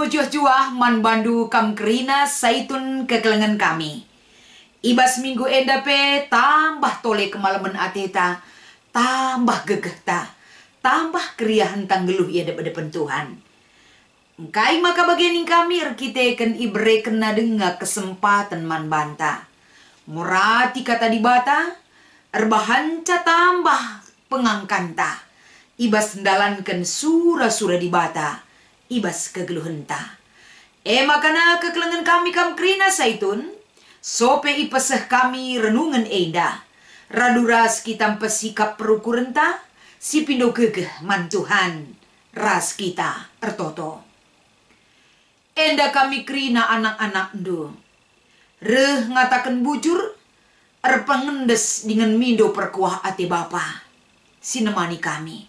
mejuah-juah man bandu kam kerina saitun kekelengan kami. Ibas minggu endape tambah tole kemalaman ateta, tambah gegeh ta, tambah keriahan tanggeluh ia depan Tuhan. Engkai maka bagian kami kita kan ibre kena dengar kesempatan man banta. Murati kata di bata, erbahanca tambah pengangkanta. Ibas sendalankan sura-sura di bata, ibas kegeluhenta. Makana kekelengan kami kam kerina saitun, sope ipeseh kami renungan enda. Raduras kita pesikap perukurenta, si pindo gegeh man Tuhan, ras kita ertoto. Enda kami kerina anak-anak ndu. Reh ngatakan bujur, erpengendes dengan mindo perkuah ati bapa. Sinemani kami.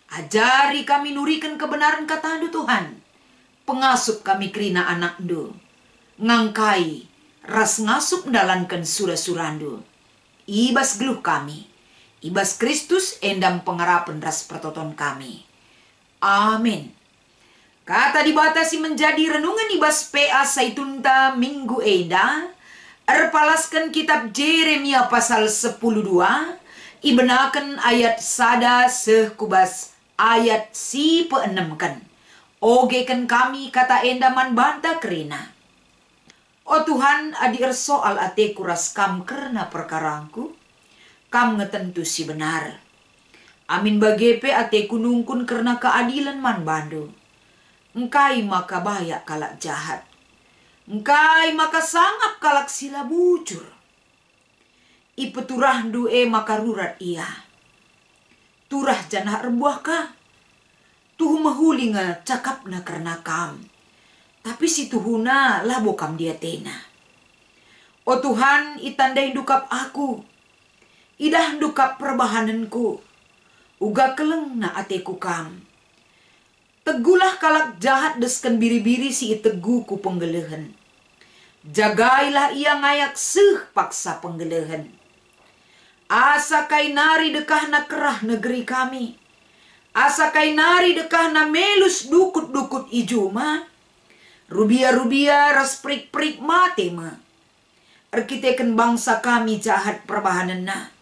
Ajari kami nurikan kebenaran kata ndu Tuhan. Pengasup kami kerina anak ndu. Ngangkai, ras ngasup mendalankan sura-surandu. Ibas geluh kami. Ibas Kristus endam pengarapan ras pertoton kami. Amin. Kata dibatasi menjadi renungan ibas PA Saitunta minggu eda. Erpalaskan kitab Jeremia pasal 10:2. Ibenakan ayat sada sekubas ayat si pe-6 kan. Ogekan kami kata endaman banta kerina. O Tuhan adi soal ateku ras kam kerna perkarangku. Kam ngetentu si benar. Amin bagepe ateku nungkun kerna keadilan man bandu. Engkai maka bayak kalak jahat. Engkai maka sangap kalak sila bujur. Ipeturah due maka rurat ia. Turah janah rebuah ka. Tuhu mahulinga cakapna karena kam. Tapi si tuhuna labo kam dia tena. O Tuhan itandai dukap aku. Idah dukap perbahananku. Uga keleng na ateku kam. Tegulah kalak jahat desken biri-biri si itegu ku penggelehan. Jagailah ia ngayak seh paksa penggelehan. Asa kai nari dekah na kerah negeri kami. Asa kai nari dekah na melus dukut-dukut ijuma. Rubia-rubia ras prik-prik mate ma. Erkiteken bangsa kami jahat perbahanan na.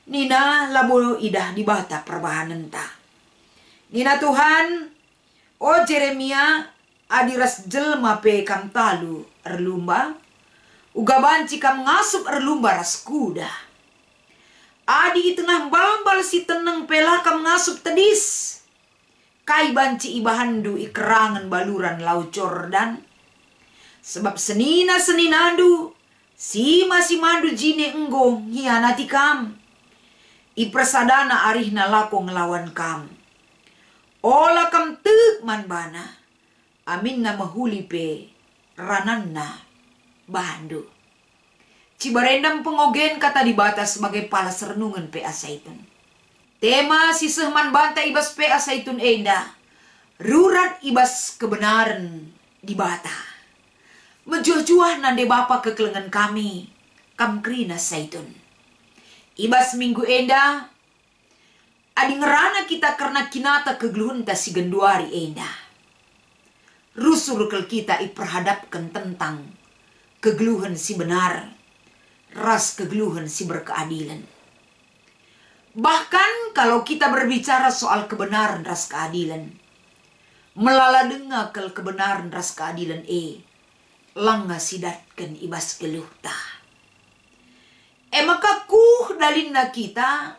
Nina labo idah dibata perbahanan ta. Nina Tuhan, o Jeremia adiras jelma pe kam talu erlumba. Uga banci kam ngasup erlumba ras kuda. Adi tengah bambal si teneng pela kam ngasup tedis. Kai banci ibahandu ikerangan baluran laut Jordan. Sebab senina-seninandu si masih mandu jine enggo ngianati kam. Ipersadana arihna lako ngelawan kam. Ola kam tek man bana. Amin na mahuli pe rananna bandu. Cibarendam pengogen kata dibatas sebagai palas renungan PA Saitun. Tema siseh man banta ibas PA Saitun enda. Rurat ibas kebenaran dibata. Mejuah-juah nande bapa kekelengan kami. Kam kerina Saitun. Ibas minggu enda. Adi ngerana kita karena kinata kegeluhunta si genduari enda. Rusul kita iperhadapkan tentang kegeluhan si benar. Ras kegeluhan si berkeadilan. Bahkan kalau kita berbicara soal kebenaran ras keadilan. Melala dengar kebenaran ras keadilan langga sidatkan ibas geluh ta. Maka kuh dalinna kita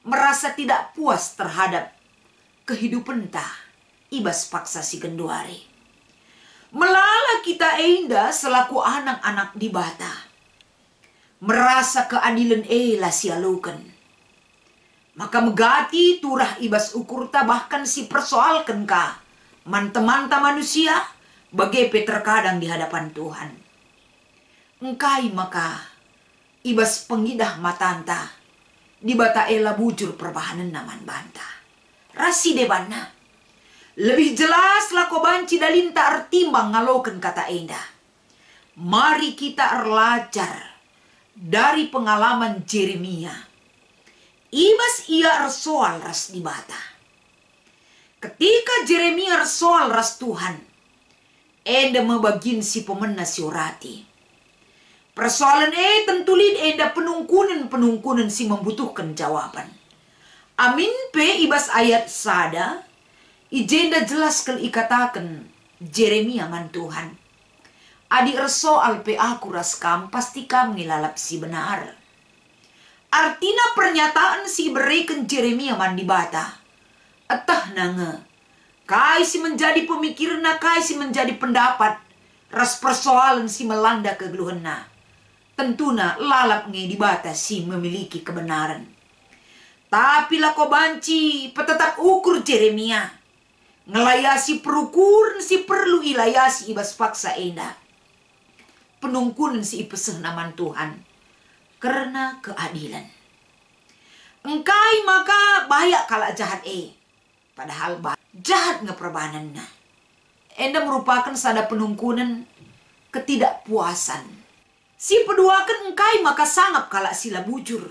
merasa tidak puas terhadap kehidupan ta ibas paksa si genduari. Melala kita enda selaku anak-anak di bata. Merasa keadilan lah sialukan. Maka megati turah ibas ukur ta bahkan si persoalkan ka man-temanta manusia bagepe terkadang di hadapan Tuhan. Engkai maka ibas pengidah matanta di bata ela bujur perbahanan naman banta. Rasi debana. Lebih jelas lako banci dalinta artimbang ngaloken kata enda. Mari kita erlajar dari pengalaman Jeremia. Ibas ia ersoal ras di bata. Ketika Jeremia ersoal ras Tuhan. enda mabagin si pemena si orati. Persoalan tentulin enda penungkunan si membutuhkan jawaban. Amin pe ibas ayat sada, ijenda jelas kel ikatakan Jeremia man Tuhan. Adi erso alpe aku raskam pasti kam ngilalap si benar. Artina pernyataan si berikan Jeremia man di bata. Etah nange, kai si menjadi pemikiran, kai si menjadi pendapat, ras persoalan si melanda kegeluhena. Tentuna lalap nge di bata si memiliki kebenaran. Tapi lah kau banci petetap ukur Jeremia. Ngelayasi perukuran si perlu ilayasi ibas paksa enda. Penungkunan si ipeseh naman Tuhan. Karena keadilan. Engkai maka bahaya kalak jahat Padahal jahat ngeperbanannya. Enda merupakan sada penungkunan ketidakpuasan. Si peduakan engkai maka sangap kalak sila bujur.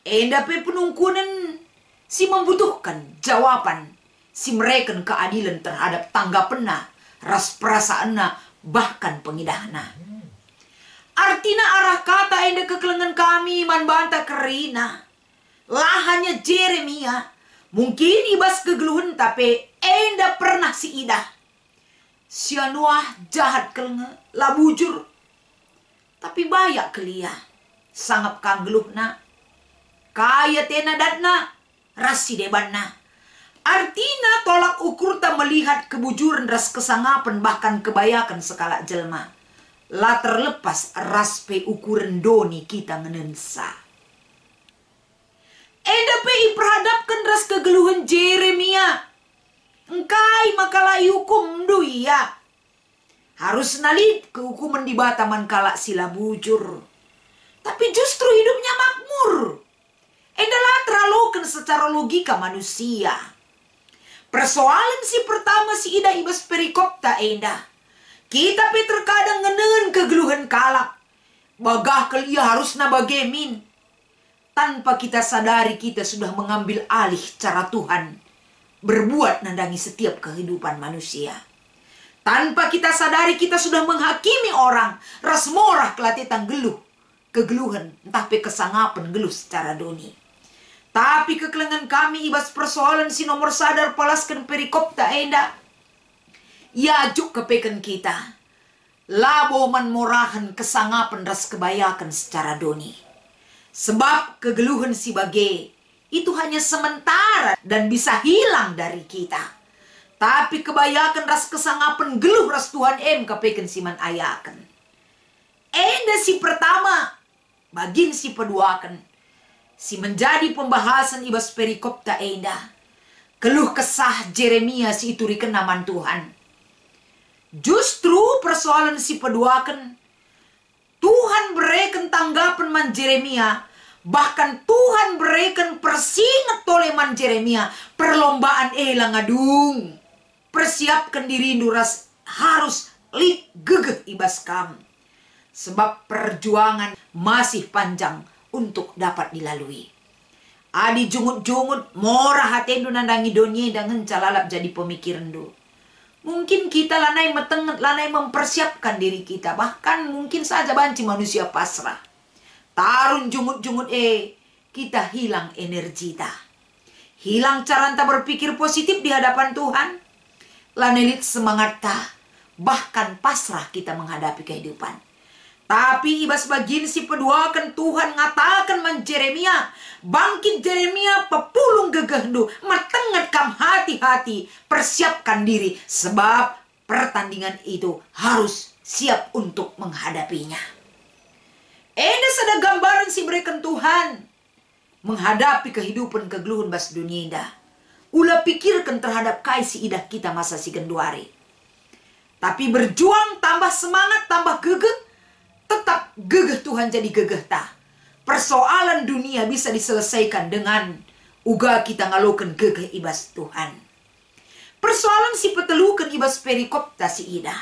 Enda pe penungkunan si membutuhkan jawaban. Si mereken keadilan terhadap tanggapenna, ras perasaanna, bahkan pengidahna. Artina arah kata enda kekelengan kami man banta kerina. Lahannya Jeremia. Mungkin ibas kegeluhan tapi enda pernah si idah. Si anuah jahat kelenge, labujur. Tapi bayak kelia. Sangap kang geluhna. Kaya tena datna, rasi debanna. Artina tolak ukur tak melihat kebujuran ras kesangapan bahkan kebayakan sekala jelma. La terlepas ras pe ukuran doni kita ngenensa. Enda pe iperhadapkan ras kegeluhan Jeremia. Engkai makalah hukum duia. Harus nalit kehukuman di bataman kalak sila bujur. Tapi justru hidupnya makmur. Endalah terlalukan secara logika manusia. Persoalan si pertama si ida ibas perikop tak enda. Kita pe terkadang ngenen kegeluhan kalak. Bagah kelia harus nabagemin. Tanpa kita sadari kita sudah mengambil alih cara Tuhan. Berbuat nandangi setiap kehidupan manusia. Tanpa kita sadari kita sudah menghakimi orang. Ras morah kelatitan geluh. Kegeluhan entah pe kesangapan geluh secara doni. Tapi kekelengan kami ibas persoalan si nomor sadar palaskan perikop tak enda. Yajuk kepeken kita. Labo man morahan kesangapan ras kebayakan secara doni. Sebab kegeluhan si bage itu hanya sementara dan bisa hilang dari kita. Tapi kebayakan ras kesangapan geluh ras Tuhan kepeken si man ayakan. Enda si pertama, bagin si peduakan. Si menjadi pembahasan ibas perikop tak enda. Keluh kesah Jeremia si itu rikenaman Tuhan. Justru persoalan si peduakan. Tuhan berikan tanggapan man Jeremia. Bahkan Tuhan berikan persingat oleh man Jeremia. Perlombaan langadung. Persiapkan diri nuras harus lit gegeh ibas kam. Sebab perjuangan masih panjang untuk dapat dilalui. Adi jungut-jungut morah hatendu nandangi donye dengan calalap jadi pemikiran do. Mungkin kita lanai metenget, lanai mempersiapkan diri kita. Bahkan mungkin saja banci manusia pasrah. Tarun jungut-jungut kita hilang energi ta. Hilang cara ta berpikir positif di hadapan Tuhan. Lanelit semangat ta. Bahkan pasrah kita menghadapi kehidupan. Tapi ibas bagin si peduakan Tuhan ngatakan man Jeremia. Bangkit Jeremia pepulung gegehdu. Metenget kam hati-hati. Persiapkan diri. Sebab pertandingan itu harus siap untuk menghadapinya. Ada sada gambaran si berikan Tuhan. Menghadapi kehidupan kegeluhan bas dunia indah. Ulah pikirkan terhadap kaisi idah kita masa si genduari. Tapi berjuang tambah semangat tambah gegeh. Tetap gegeh Tuhan jadi gegeh ta. Persoalan dunia bisa diselesaikan dengan uga kita ngaloken gegeh ibas Tuhan. Persoalan si petelukan ibas perikop ta si ida.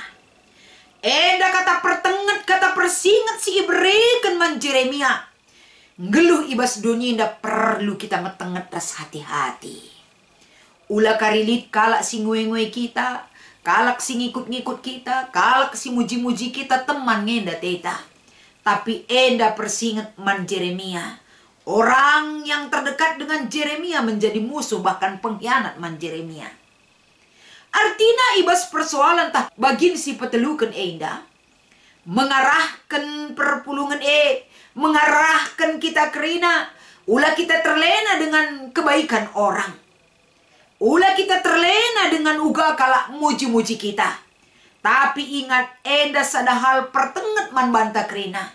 Enda kata pertenget kata persingat si iberikan man Jeremia. Ngeluh ibas dunia indah perlu kita metenget ras hati-hati. Ula karilit kalak si ngwe-ngwe kita. Kalak si ngikut-ngikut kita, kalak si muji-muji kita teman ngenda teta. Tapi enda persingat man Jeremia. Orang yang terdekat dengan Jeremia menjadi musuh, bahkan pengkhianat man Jeremia. Artinya ibas persoalan tak bagin si petelukan enda. Mengarahkan perpulungan mengarahkan kita kerina. Ulah kita terlena dengan kebaikan orang. Ulah kita terlena dengan uga kalak muji-muji kita. Tapi ingat, enda sadahal pertenget man banta kerina.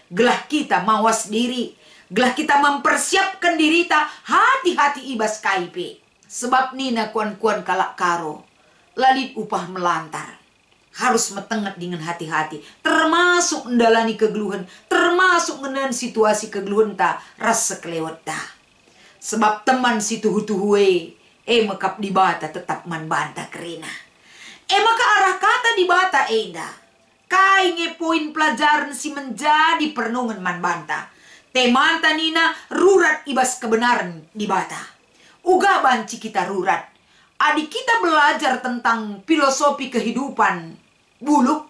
Gelah kita mawas diri. Gelah kita mempersiapkan diri ta hati-hati ibas kaipe. Sebab nina kuan-kuan kalak karo. Lalit upah melantar. Harus metenget dengan hati-hati. Termasuk mendalani kegeluhan. Termasuk dengan situasi kegeluhan ta rasa kelewat ta. Sebab teman si tuhu-tuhuwe. Mekap di bata tetap man banta kerina. Maka arah kata di bata enda. Kai nge poin pelajaran si menjadi pernungan man banta. Temanta nina rurat ibas kebenaran di bata. Uga banci kita rurat. Adik kita belajar tentang filosofi kehidupan. Buluh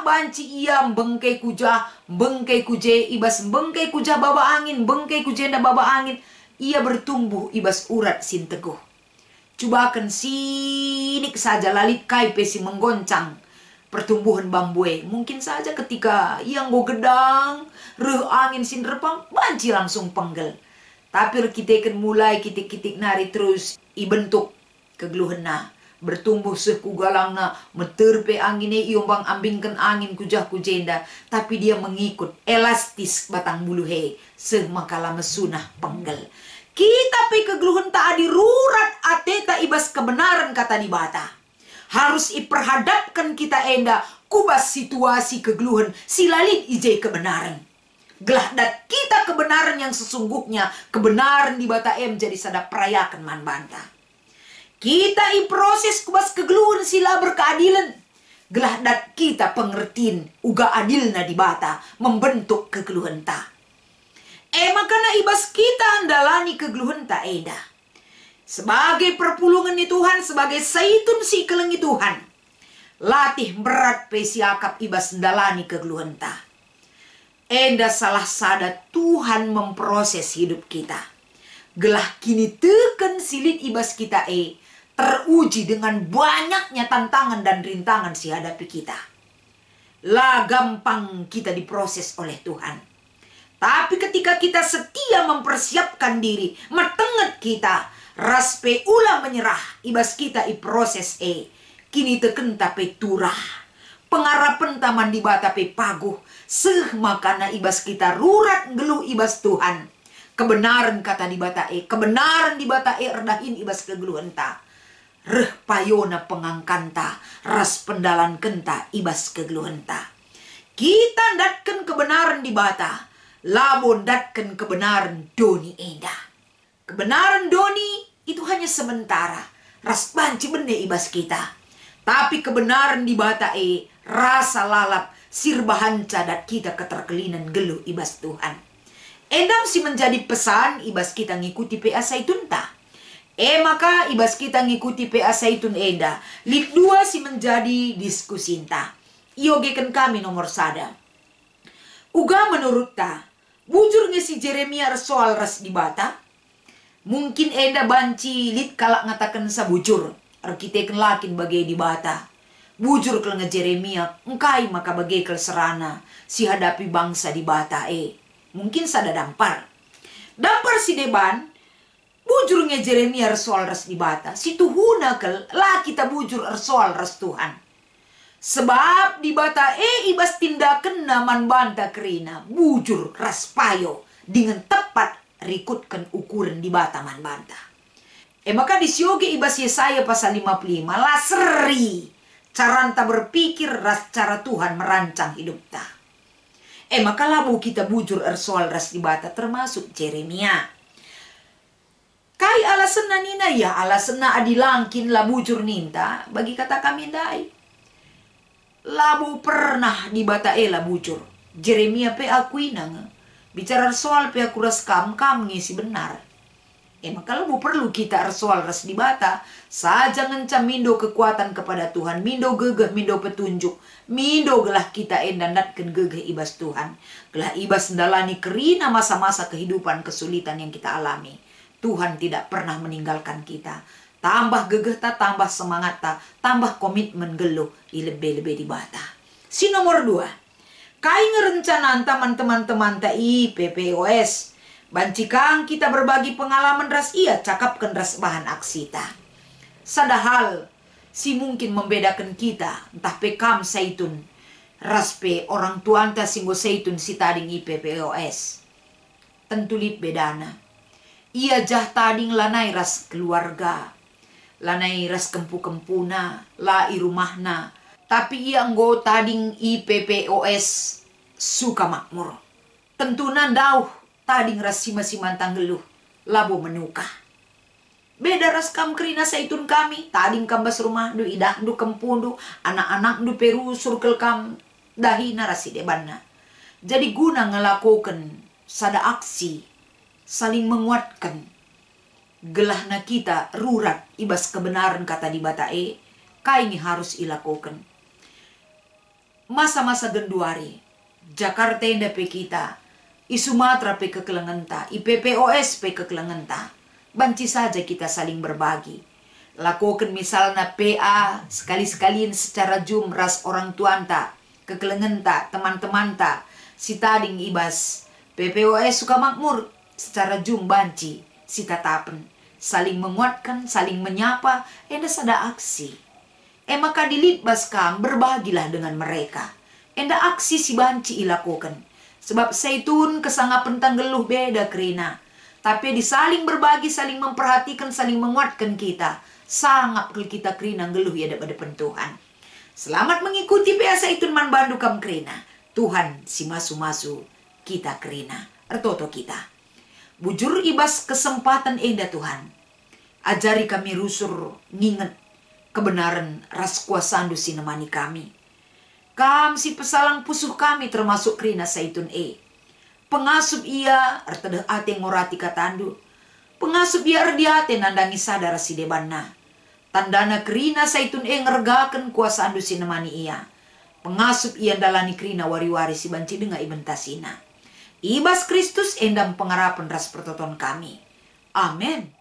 banci ia bengkai kuja, bengkai kuje ibas bengkai kuja baba angin, bengkai kujenda baba angin. Ia bertumbuh ibas urat sin teguh. Cobakan sinik saja lalit kaipe si menggoncang pertumbuhan bambue. Mungkin saja ketika ia nggo gedang, reh angin sin repang, banci langsung penggel. Tapi kita kan mulai kitik-kitik nari terus ibentuk kegeluhena. Bertumbuh seku galangna, meterpe angine iombang ambingkan angin kujah kujenda. Tapi dia mengikut elastis batang bulu he, semakala mesunah penggel. Kita pe kegeluhan tak adi rurat ateta ibas kebenaran kata di bata. Harus iperhadapkan kita enda kubas situasi kegeluhan silalit ije kebenaran. Gelah dat kita kebenaran yang sesungguhnya, kebenaran di bata jadi sadap perayakan man banta. Kita proses kubas kegeluhan sila berkeadilan. Gelah dat kita pengertiin uga adilna di bata membentuk kegeluhan ta. Makana ibas kita andalani kegeluhan ta eda. Sebagai perpulungan ni Tuhan, sebagai saitun si kelengi Tuhan. Latih berat pesiakap ibas andalani kegeluhan ta. Enda salah sada Tuhan memproses hidup kita. Gelah kini teken silit ibas kita teruji dengan banyaknya tantangan dan rintangan si hadapi kita. Lah gampang kita diproses oleh Tuhan. Tapi ketika kita setia mempersiapkan diri, metenget kita, raspe ulah menyerah, ibas kita proses kini teken tape turah. Pengarapan taman di bata pe paguh, makana ibas kita rurat geluh ibas Tuhan. Kebenaran kata di bata kebenaran di bata erdahin ibas kegeluhan ta. Reh payona pengangkanta, ras pendalan kenta ibas kegeluhan ta. Kita datkan kebenaran di bata, labon datkan kebenaran doni enda. Kebenaran doni itu hanya sementara, ras banci bende ibas kita. Tapi kebenaran di bata rasa lalap sirbahan cadat kita keterkelinan geluh ibas Tuhan. Endam si menjadi pesan ibas kita ngikuti PA Saitun ta. Maka ibas kita ngikuti PA Saitun enda. Lit 2 si menjadi diskusi ta. Iogekan kami nomor sada. Uga menurut ta, bujur nge si Jeremia soal ras di bata. Mungkin enda banci lit kalak ngatakan sa bujur. Arkiteken lakin bagai di bata. Bujur kel nge Jeremia, engkai maka bagai kel serana. Si hadapi bangsa di bata mungkin sada dampar. Dampar si deban, bujur nge Jeremia soal ras di bata. Si tuhuna kel lah kita bujur soal ras Tuhan. Sebab di bata ibas tindakan naman banta kerina. Bujur ras payo. Dengan tepat rikutkan ukuran di bata man banta. Maka disioge ibas Yesaya pasal 55. Lah seri. Caranta berpikir ras cara Tuhan merancang hidup ta. Maka labu kita bujur soal ras di bata termasuk Jeremia. Kai alasan nina ya alasan na adilangkin la bujur ninta. Bagi kata kami dai. Labu pernah di bata la bujur. Jeremia pe akui nang. Bicara soal pe aku ras kam ngisi benar. Maka lu perlu kita resoal ras di bata. Saja ngencam mindo kekuatan kepada Tuhan. Mindo gegeh, mindo petunjuk. Mindo gelah kita endandatkan gegeh ibas Tuhan. Gelah ibas ndalani kerina masa-masa kehidupan kesulitan yang kita alami. Tuhan tidak pernah meninggalkan kita. Tambah gegeh ta, tambah semangat ta, tambah komitmen geluh lebih-lebih di bata. Si nomor 2. Kai ngerencanaan teman-teman ta PPOS. Bancikang kita berbagi pengalaman ras ia cakapkan ras bahan aksita. Sadahal si mungkin membedakan kita entah pekam saitun ras pe orang tuanta singgo saitun si tading PPOS. Tentulit bedana. Ia jah tading lanai ras keluarga. Lanai ras kempu-kempuna, la i rumahna. Tapi ia nggo tading PPOS suka makmur. Tentunan dauh tading ras sima-simantang geluh labo menukah. Beda ras kam kerina saitun kami, tading kambas rumah du idah du kempundu, anak-anak du peru surkel kam dahina rasi debanna. Jadi guna ngelakukan sada aksi saling menguatkan. Gelahna kita rurat ibas kebenaran kata di batae, kaini harus ilakukan. Masa-masa genduari, Jakarta enda pe kita, I Sumatera pe kekelengenta, I PPOS pe kekelengenta. Banci saja kita saling berbagi. Lakukan misalnya PA sekali-sekalian secara Zoom ras orang tuanta, kekelengenta, teman-temanta, si tading ibas PPOS suka makmur secara Zoom banci si tatapen. Saling menguatkan, saling menyapa, enda sada aksi. Maka dilitbas kam berbagilah dengan mereka. Enda aksi si banci ilakukan. Sebab saitun kesangapan tanggeluh beda kerina. Tapi disaling berbagi, saling memperhatikan, saling menguatkan kita. Sangat kita kerina ngeluh ya depan Tuhan. Selamat mengikuti PA saitun man bandu kam kerina. Tuhan si masu-masu kita kerina. Ertoto kita. Bujur ibas kesempatan enda Tuhan. Ajari kami rusur nginget kebenaran ras kuasa andu sinemani kami. Kam si pesalang pusuh kami termasuk kerina saitun Pengasup ia artedeh ate ngorati katandu. Pengasup ia erdiate nandangi sadar si debanna. Tandana kerina saitun ngergaken kuasa andu sinemani ia. Pengasup ia dalani kerina wari-wari si banci denga ibentasina. Ibas Kristus endam pengarapan ras pertoton kami. Amin.